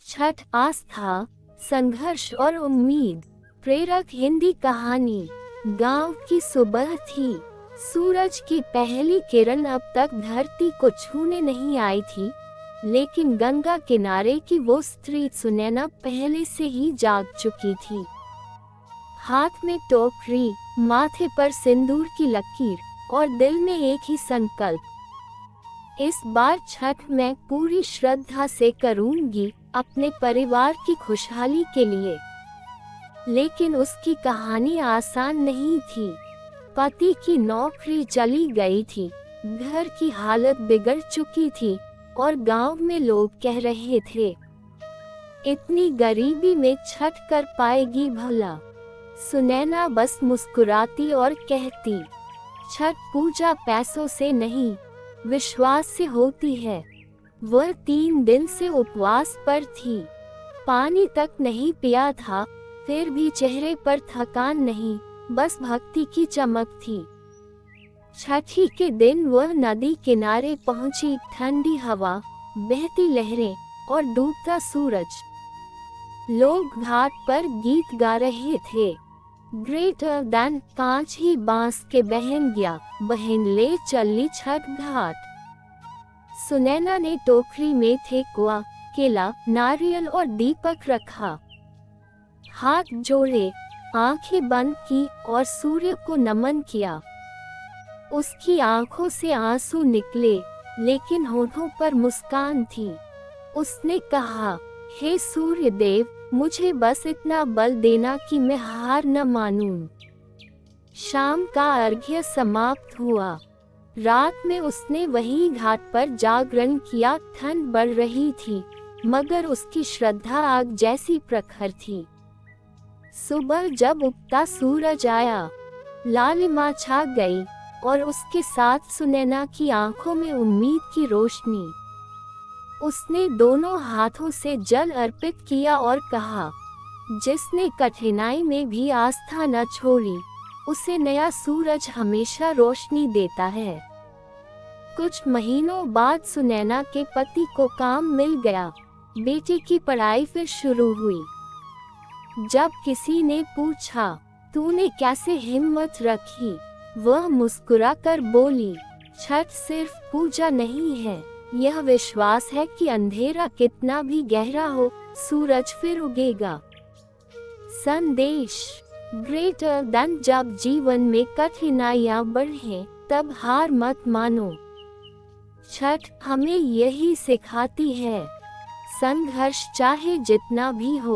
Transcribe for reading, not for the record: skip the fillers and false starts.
छठ आस्था, संघर्ष और उम्मीद। प्रेरक हिंदी कहानी। गांव की सुबह थी। सूरज की पहली किरण अब तक धरती को छूने नहीं आई थी, लेकिन गंगा किनारे की वो स्त्री सुनैना पहले से ही जाग चुकी थी। हाथ में टोकरी, माथे पर सिंदूर की लकीर और दिल में एक ही संकल्प, इस बार छठ मैं पूरी श्रद्धा से करूंगी, अपने परिवार की खुशहाली के लिए। लेकिन उसकी कहानी आसान नहीं थी। पति की नौकरी चली गई थी, घर की हालत बिगड़ चुकी थी और गांव में लोग कह रहे थे, इतनी गरीबी में छठ कर पाएगी भला। सुनैना बस मुस्कुराती और कहती, छठ पूजा पैसों से नहीं, विश्वास से होती है। वह 3 दिन से उपवास पर थी, पानी तक नहीं पिया था, फिर भी चेहरे पर थकान नहीं, बस भक्ति की चमक थी। छठी के दिन वह नदी किनारे पहुंची। ठंडी हवा, बहती लहरें और डूबता सूरज। लोग घाट पर गीत गा रहे थे। ग्रेटर देन कांच ही बांस के बहन गया, बहन ले चली छठ घाट। सुनैना ने टोकरी में ठेकुआ, केला, नारियल और दीपक रखा। हाथ जोड़े, आंखें बंद की और सूर्य को नमन किया। उसकी आंखों से आंसू निकले, लेकिन होठों पर मुस्कान थी। उसने कहा, हे सूर्य देव, मुझे बस इतना बल देना कि मैं हार न मानूं। शाम का अर्घ्य समाप्त हुआ। रात में उसने वही घाट पर जागरण किया। ठंड बढ़ रही थी, मगर उसकी श्रद्धा आग जैसी प्रखर थी। सुबह जब उगता सूरज आया, लालिमा छा गई और उसके साथ सुनैना की आंखों में उम्मीद की रोशनी। उसने दोनों हाथों से जल अर्पित किया और कहा, जिसने कठिनाई में भी आस्था न छोड़ी, उसे नया सूरज हमेशा रोशनी देता है। कुछ महीनों बाद सुनैना के पति को काम मिल गया। बेटी की पढ़ाई फिर शुरू हुई। जब किसी ने पूछा, तूने कैसे हिम्मत रखी, वह मुस्कुराकर बोली, छठ सिर्फ पूजा नहीं है, यह विश्वास है कि अंधेरा कितना भी गहरा हो, सूरज फिर उगेगा। संदेश। Greater than. जब जीवन में कठिनाइयां बढ़े, तब हार मत मानो। छठ हमें यही सिखाती है, संघर्ष चाहे जितना भी हो,